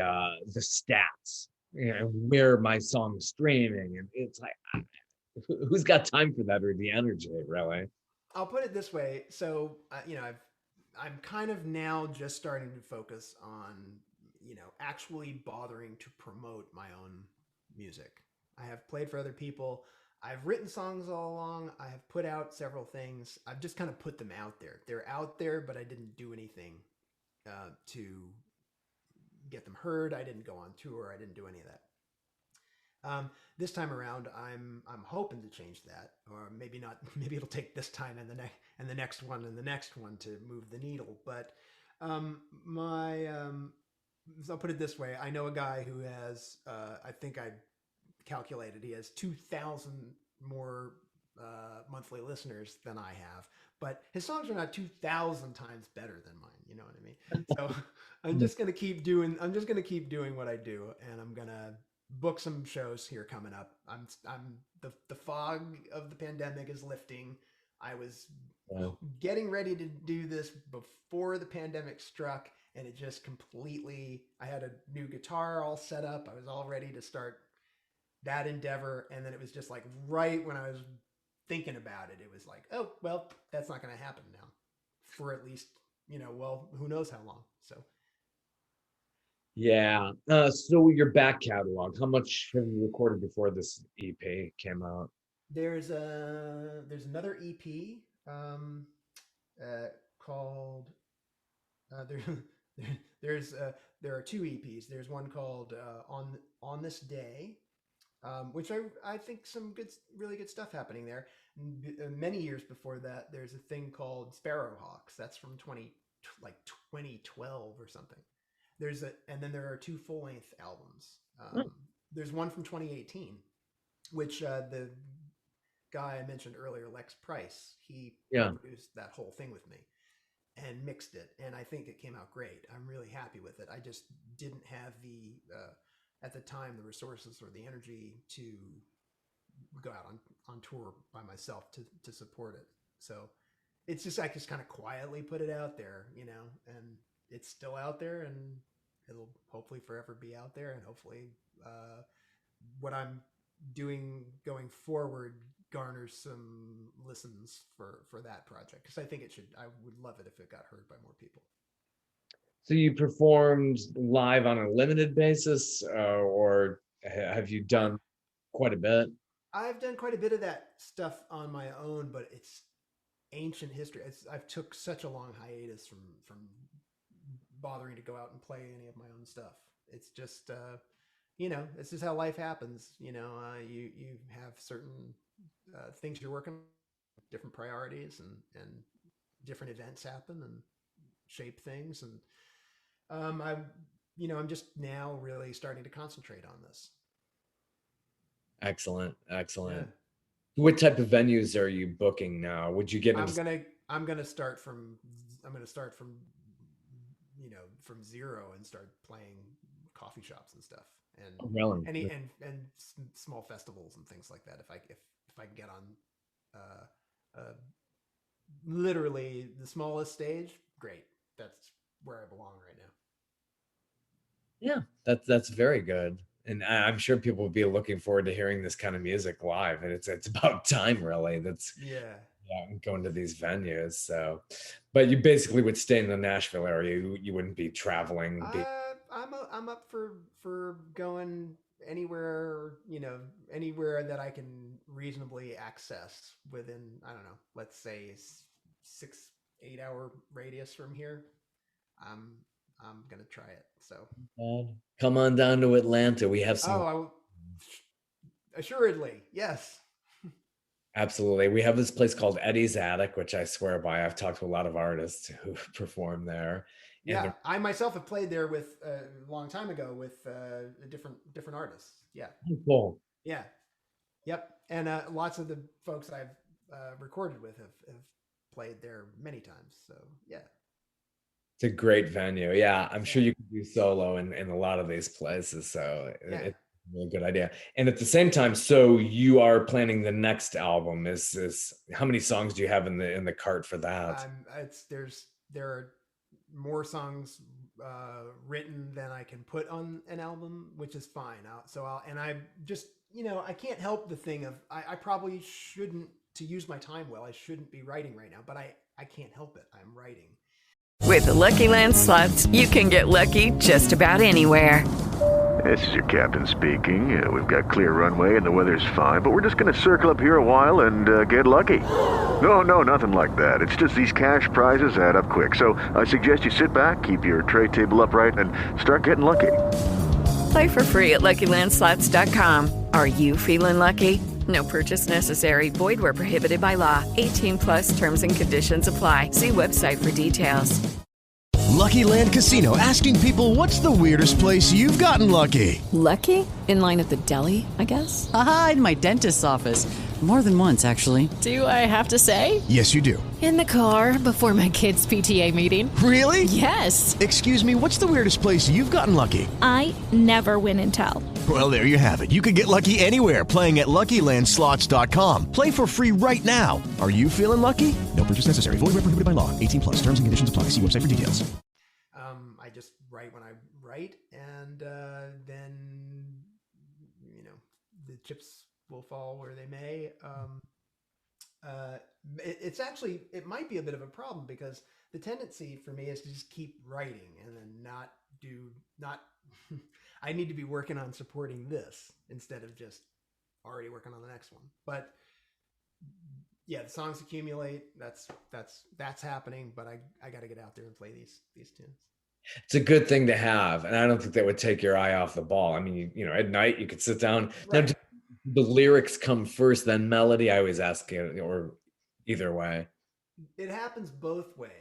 stats, where my song's streaming, and it's like, who's got time for that or the energy, really? I'll put it this way. So, I'm kind of now just starting to focus on, actually bothering to promote my own music. I have played for other people. I've written songs all along. I have put out several things. I've just kind of put them out there. They're out there, but I didn't do anything to get them heard. I didn't go on tour. I didn't do any of that. This time around, I'm hoping to change that, or maybe not. Maybe it'll take this time and the next one and the next one to move the needle. But so I'll put it this way: I know a guy who has, I think I calculated, he has 2,000 more monthly listeners than I have, but his songs are not 2,000 times better than mine. You know what I mean? So I'm just gonna keep doing what I do, and I'm gonna book some shows here coming up. The fog of the pandemic is lifting. I was getting ready to do this before the pandemic struck, and it just completely, I had a new guitar all set up. I was all ready to start that endeavor. And then it was just like, right when I was thinking about it, it was like, oh, well, that's not going to happen now for at least, who knows how long. So. Yeah. So your back catalog, how much have you recorded before this EP came out? There's another EP called there are two EPs. There's one called On This Day, which I think some really good stuff happening there. Many years before that, there's a thing called Sparrowhawks. That's from 2012 or something. And then there are two full-length albums. There's one from 2018, which the guy I mentioned earlier, Lex Price, he produced that whole thing with me and mixed it, and I think it came out great. I'm really happy with it. I just didn't have at the time, the resources or the energy to go out on tour by myself to support it. So it's just, I just kind of quietly put it out there, and it's still out there, and it'll hopefully forever be out there. And hopefully what I'm doing going forward garners some listens for that project, because I think I would love it if it got heard by more people. So you performed live on a limited basis, or have you done quite a bit? I've done quite a bit of that stuff on my own, but it's ancient history. I've took such a long hiatus from bothering to go out and play any of my own stuff. It's just, this is how life happens. You have certain things you're working on, different priorities, and different events happen and shape things. And I'm just now really starting to concentrate on this. Excellent. Yeah. What type of venues are you booking now? Would you get into... I'm gonna start from from zero and start playing coffee shops and stuff, and really? and small festivals and things like that. If I can get on literally the smallest stage, great. That's where I belong right now. Yeah, that's very good. And I'm sure people will be looking forward to hearing this kind of music live. And it's about time, really. That's going to these venues. So, but you basically would stay in the Nashville area. You wouldn't be traveling. I'm up for going anywhere, anywhere that I can reasonably access within, I don't know, let's say 6-8 hour radius from here. I'm gonna try it. So come on down to Atlanta. We have some. Assuredly, yes. Absolutely. We have this place called Eddie's Attic, which I swear by. I've talked to a lot of artists who perform there. Yeah, I myself have played there with a long time ago with different artists. Yeah. Cool. Yeah. Yep. And lots of the folks I've recorded with have played there many times. So yeah. It's a great venue. Yeah, I'm sure you can do solo in a lot of these places. So it's a really good idea. And at the same time, so you are planning the next album. Is how many songs do you have in the cart for that? There are more songs written than I can put on an album, which is fine. I just, I can't help the thing of, I probably shouldn't, to use my time well, I shouldn't be writing right now, but I can't help it. I'm writing. With the Lucky Land Slots, you can get lucky just about anywhere. This is your captain speaking. We've got clear runway and the weather's fine, but we're just going to circle up here a while and get lucky. No, nothing like that. It's just these cash prizes add up quick. So I suggest you sit back, keep your tray table upright, and start getting lucky. Play for free at LuckyLandSlots.com. Are you feeling lucky? No purchase necessary. Void where prohibited by law. 18+ terms and conditions apply. See website for details. Lucky Land Casino, asking people, what's the weirdest place you've gotten lucky? Lucky? In line at the deli, I guess? Aha, in my dentist's office. More than once, actually. Do I have to say? Yes, you do. In the car before my kids' PTA meeting. Really? Yes. Excuse me, what's the weirdest place you've gotten lucky? I never win and tell. Well, there you have it. You can get lucky anywhere, playing at LuckyLandSlots.com. Play for free right now. Are you feeling lucky? No purchase necessary. Void where prohibited by law. 18+. Terms and conditions apply. See website for details. I just write when I write, and then, the chips will fall where they may. It might be a bit of a problem, because the tendency for me is to just keep writing and then not I need to be working on supporting this instead of just already working on the next one. But yeah, the songs accumulate. That's happening, but I got to get out there and play these tunes. It's a good thing to have, and I don't think that would take your eye off the ball. I mean, at night you could sit down. Right. Now, the lyrics come first, then melody? I always ask you, or either way. It happens both ways.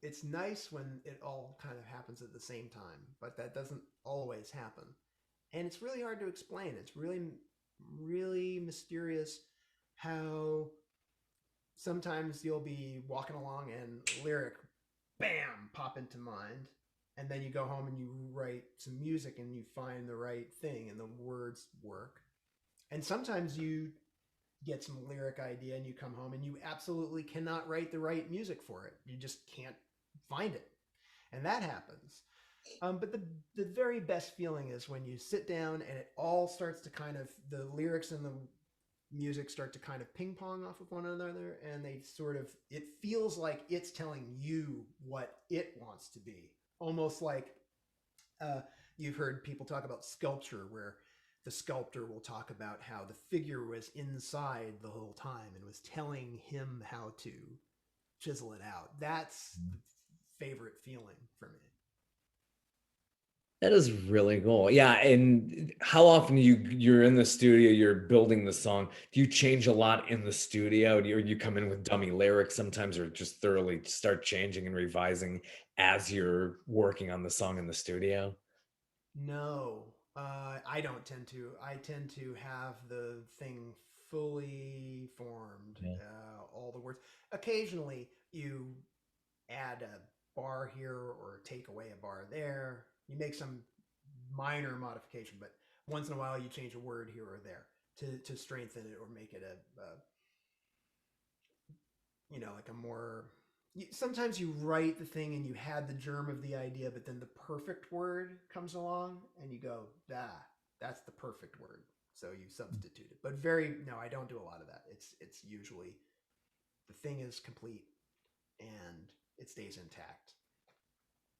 It's nice when it all kind of happens at the same time, but that doesn't always happen. And it's really hard to explain. It's really, really mysterious how sometimes you'll be walking along and lyric, bam, pop into mind. And then you go home and you write some music and you find the right thing and the words work. And sometimes you get some lyric idea and you come home and you absolutely cannot write the right music for it. You just can't find it. And that happens. But the very best feeling is when you sit down and it all starts to kind of, the lyrics and the music start to kind of ping pong off of one another, and they sort of, it feels like it's telling you what it wants to be. Almost like you've heard people talk about sculpture, where the sculptor will talk about how the figure was inside the whole time and was telling him how to chisel it out. That's the favorite feeling for me. That is really cool. Yeah. And how often you're in the studio, you're building the song, do you change a lot in the studio? Do you come in with dummy lyrics sometimes, or just thoroughly start changing and revising as you're working on the song in the studio? No, I don't tend to. I tend to have the thing fully formed, all the words. Occasionally you add a bar here or take away a bar there. You make some minor modification, but once in a while you change a word here or there to strengthen it or make it like a more. Sometimes you write the thing and you had the germ of the idea, but then the perfect word comes along and you go, that's the perfect word. So you substitute it. But no, I don't do a lot of that. It's usually the thing is complete and it stays intact.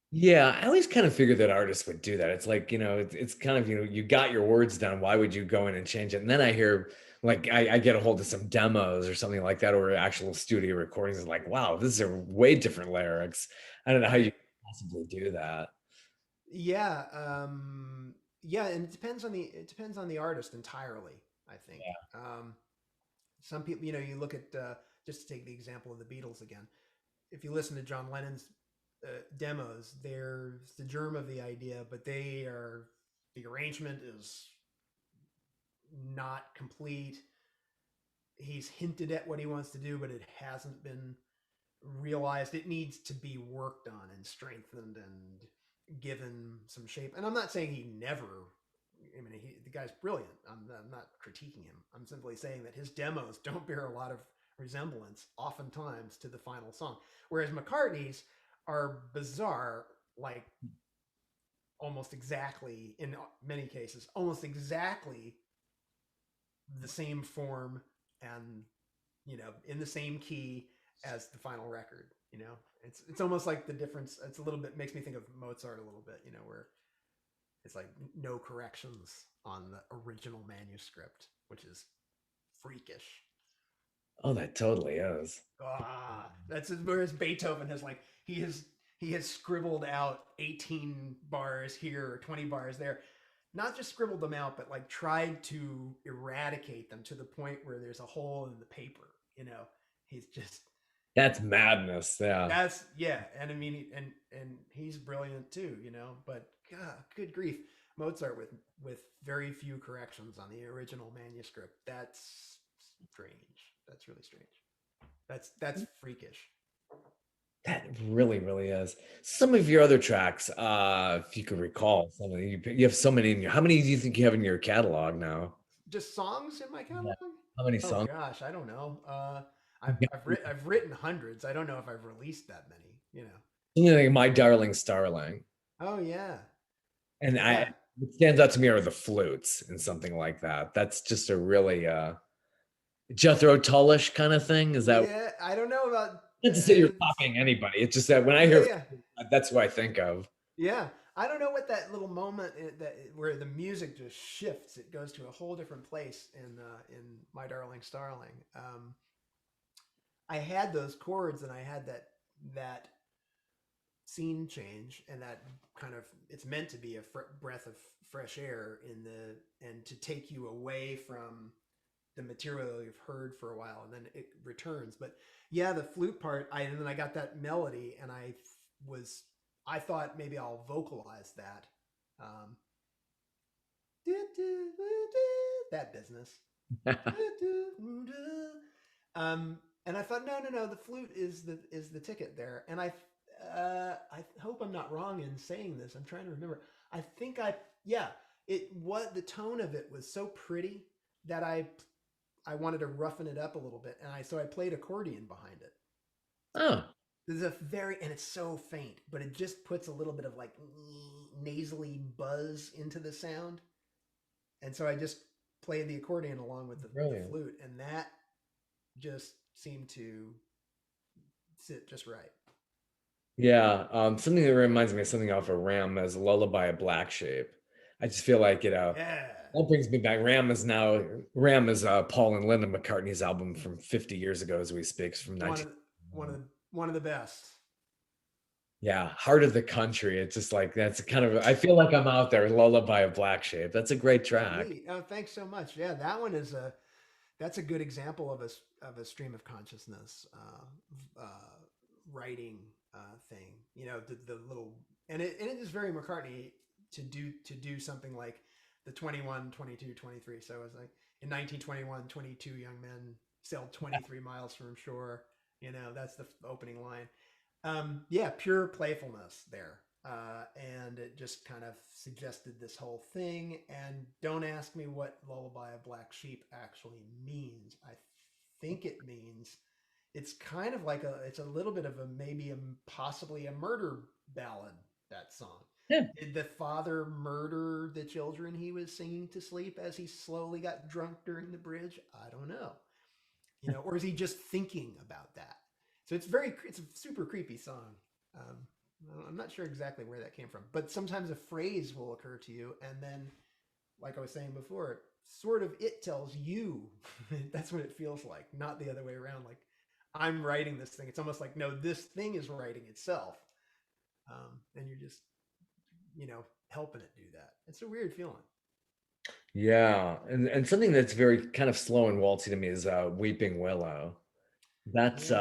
Yeah, I always kind of figured that artists would do that. It's like, it's kind of, you got your words down. Why would you go in and change it? And then I hear, like, I get a hold of some demos or something like that, or actual studio recordings. And like, wow, these are way different lyrics. I don't know how you can possibly do that. Yeah. Yeah. And it depends on the artist entirely, I think. Yeah. Some people, you look at, just to take the example of the Beatles again, if you listen to John Lennon's demos, there's the germ of the idea, but the arrangement is not complete. He's hinted at what he wants to do, but it hasn't been realized. It needs to be worked on and strengthened and given some shape. And I'm not saying the guy's brilliant. I'm not critiquing him. I'm simply saying that his demos don't bear a lot of resemblance oftentimes to the final song. Whereas McCartney's are bizarre, like almost exactly, in many cases, almost exactly the same form and, in the same key as the final record. It's almost like the difference. It's a little bit, makes me think of Mozart a little bit, where it's like no corrections on the original manuscript, which is freakish. Oh, that totally is. That's whereas Beethoven has like he has scribbled out 18 bars here or 20 bars there, not just scribbled them out, but like tried to eradicate them to the point where there's a hole in the paper. He's just That's madness. Yeah. and I mean, and he's brilliant too. But God, good grief, Mozart with very few corrections on the original manuscript. That's strange. That's really strange. That's freakish. That really, really is. Some of your other tracks, if you could recall, some of you have so many in your. How many do you think you have in your catalog now? Just songs in my catalog? Yeah. How many songs? Oh gosh, I don't know. I've written hundreds. I don't know if I've released that many. Something like "My Darling Starling." Oh yeah. And what stands out to me are the flutes and something like that. That's just a really Jethro Tullish kind of thing. Is that? Yeah, I don't know about. Not to say you're copying anybody. It's just that when I hear, that's what I think of. Yeah, I don't know what that little moment where the music just shifts. It goes to a whole different place in "My Darling Starling." I had those chords and I had that scene change, and that kind of, it's meant to be a breath of fresh air and to take you away from the material you've heard for a while, and then it returns. But yeah, the flute part, and then I got that melody, and I thought maybe I'll vocalize that. That business. And I thought, no, the flute is the ticket there. And I hope I'm not wrong in saying this. I'm trying to remember. I think the tone of it was so pretty that I wanted to roughen it up a little bit, and so I played accordion behind it. Oh, there's and it's so faint, but it just puts a little bit of like nasally buzz into the sound, and so I just played the accordion along with the flute, and that just seemed to sit just right. Yeah, something that reminds me of something off of Ram is "Lullaby of Black Sheep." I just feel like that brings me back. Ram is Paul and Linda McCartney's album from 50 years ago, as we speak, from 19. One of the best. Yeah, Heart of the Country. It's just like, that's kind of, I feel like I'm out there. Lullaby of Black Sheep. That's a great track. Oh, thanks so much. Yeah, that one that's a good example of a stream of consciousness writing thing. The little, and it is very McCartney to do something like the 21, 22, 23. So it was like in 1921, 22 young men sailed 23 miles from shore. That's the opening line. Pure playfulness there. And it just kind of suggested this whole thing. And don't ask me what Lullaby of Black Sheep actually means. I think it means it's kind of like it's a little bit of possibly a murder ballad, that song. Yeah. Did the father murder the children he was singing to sleep as he slowly got drunk during the bridge? I don't know. Or is he just thinking about that? So it's a super creepy song. I'm not sure exactly where that came from, but sometimes a phrase will occur to you, and then, like I was saying before, it tells you. That's what it feels like, not the other way around. Like, I'm writing this thing. It's almost like, no, this thing is writing itself. And you're just, helping it do that. It's a weird feeling. Yeah. And something that's very kind of slow and waltzy to me is Weeping Willow. That's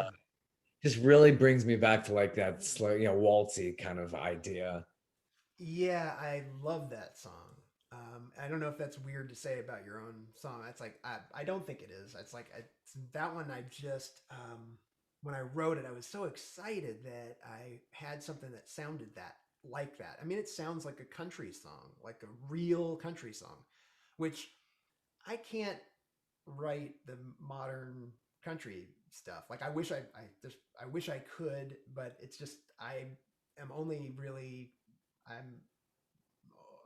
just really brings me back to like that slow, waltzy kind of idea. Yeah, I love that song. I don't know if that's weird to say about your own song. It's like, I don't think it is. It's like, that one I just, when I wrote it, I was so excited that I had something that sounded like that. I mean, it sounds like a country song, like a real country song, which I can't write the modern country stuff. Like I wish I wish I could, but it's just I am only really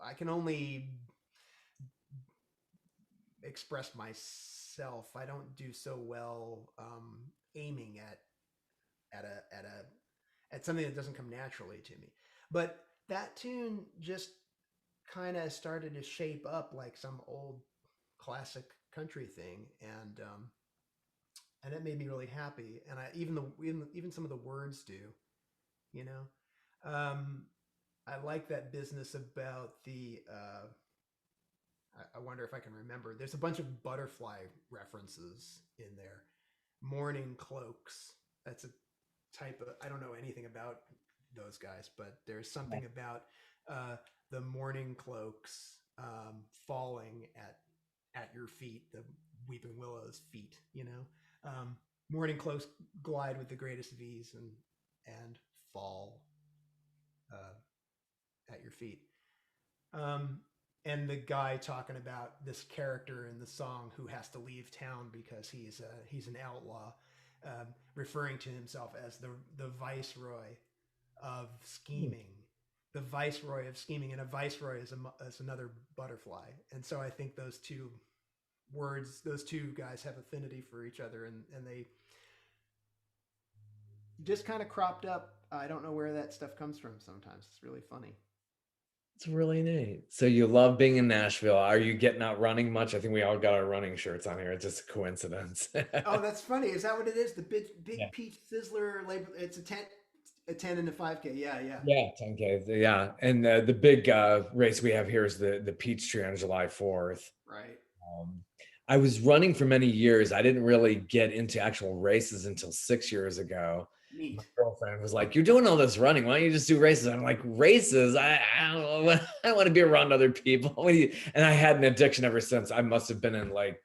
I can only express myself. I don't do so well aiming at something that doesn't come naturally to me. But that tune just kind of started to shape up like some old classic country thing, and it made me really happy. And even some of the words do, you know. I like that business about the. I wonder if I can remember. There's a bunch of butterfly references in there. Morning cloaks. That's a type of. I don't know anything about those guys, but there's something about the morning cloaks falling at your feet, the weeping willow's feet. You know, morning cloaks glide with the greatest of ease and fall at your feet. And the guy talking about this character in the song who has to leave town because he's an outlaw, referring to himself as the viceroy of scheming, the viceroy of scheming, and a viceroy is another butterfly. And so I think those two guys have affinity for each other, and they just kind of cropped up. I don't know where that stuff comes from sometimes. It's really funny. It's really neat. So you love being in Nashville. Are you getting out running much? I think we all got our running shirts on here. It's just a coincidence. Oh, that's funny. Is that what it is? The big Pete Sizzler label. It's a 10 and a 5K. Yeah. Yeah, 10K. Yeah. And the big race we have here is the Peachtree on July 4th. Right. I was running for many years. I didn't really get into actual races until 6 years ago. Neat. My girlfriend was like, "You're doing all this running. Why don't you just do races?" I'm like, "Races? I don't know. I want to be around other people." And I had an addiction ever since. I must have been in like,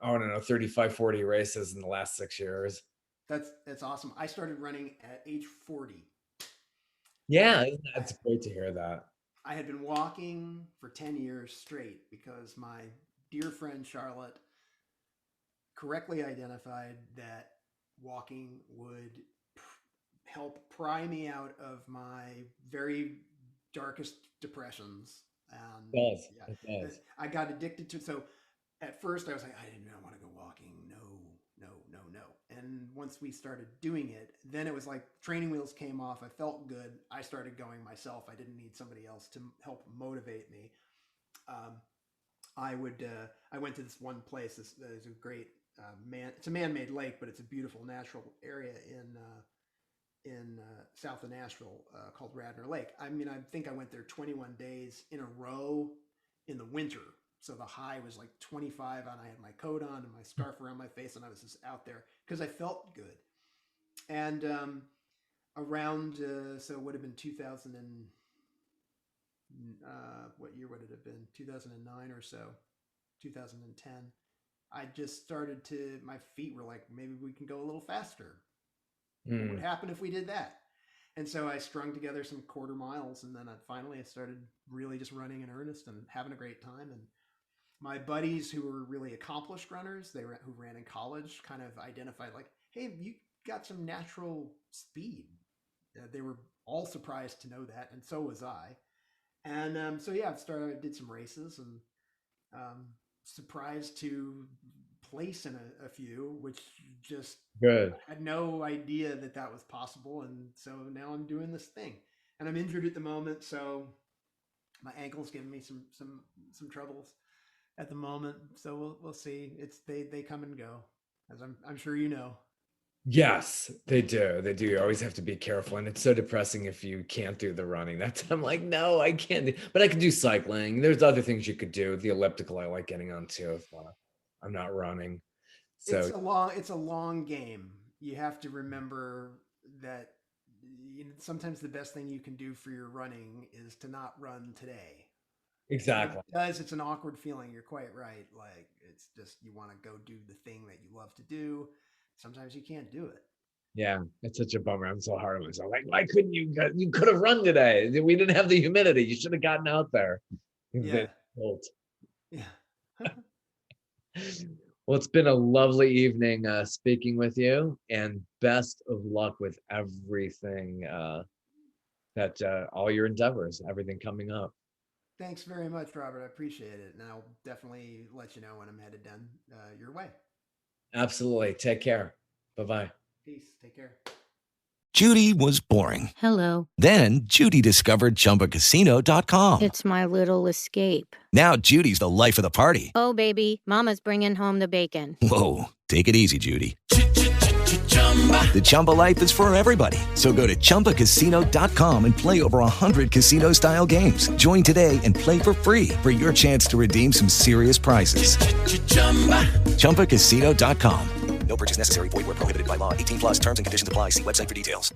I don't know, 35, 40 races in the last 6 years. That's awesome. I started running at age 40. Yeah, that's great to hear that. I had been walking for 10 years straight because my dear friend Charlotte correctly identified that walking would help pry me out of my very darkest depressions. And It does. I got addicted to it. So at first I was like, I didn't want to go walking. No. And once we started doing it, then it was like training wheels came off. I felt good. I started going myself. I didn't need somebody else to help motivate me. I went to this one place. There's a great it's a man-made lake, but it's a beautiful natural area in south of Nashville called Radnor Lake. I mean, I think I went there 21 days in a row in the winter. So the high was like 25 and I had my coat on and my scarf around my face and I was just out there because I felt good. And around, so it would have been 2000 and, what year would it have been? 2009 or so, 2010. I just started my feet were like, maybe we can go a little faster. What would happen if we did that? And so I strung together some quarter miles, and then finally I started really just running in earnest and having a great time. And my buddies who were really accomplished runners, who ran in college, kind of identified like, hey, you got some natural speed. They were all surprised to know that, and so was I. And so yeah, I did some races and surprised to place in a few, which just good. I had no idea that was possible, and so now I'm doing this thing, and I'm injured at the moment, so my ankle's giving me some troubles at the moment. So we'll see. They come and go, as I'm sure you know. Yes, they do. They do. You always have to be careful, and it's so depressing if you can't do the running. I'm like, no, I can't. But I could do cycling. There's other things you could do. The elliptical I like getting on too if I'm not running. So it's a long game. You have to remember that sometimes the best thing you can do for your running is to not run today. Exactly. Because it's an awkward feeling. You're quite right. Like it's just you want to go do the thing that you love to do. Sometimes you can't do it. Yeah, it's such a bummer. I'm so hard on myself. Like, why couldn't you? You could have run today. We didn't have the humidity. You should have gotten out there. Yeah. Yeah. Well, it's been a lovely evening speaking with you, and best of luck with everything all your endeavors, everything coming up. Thanks very much, Robert. I appreciate it. And I'll definitely let you know when I'm headed down your way. Absolutely. Take care. Bye-bye. Peace. Take care. Judy was boring. Hello. Then Judy discovered ChumbaCasino.com. It's my little escape. Now Judy's the life of the party. Oh, baby, mama's bringing home the bacon. Whoa, take it easy, Judy. The Chumba life is for everybody. So go to ChumbaCasino.com and play over 100 casino-style games. Join today and play for free for your chance to redeem some serious prizes. ChumbaCasino.com. No purchase necessary. Void where prohibited by law. 18+ terms and conditions apply. See website for details.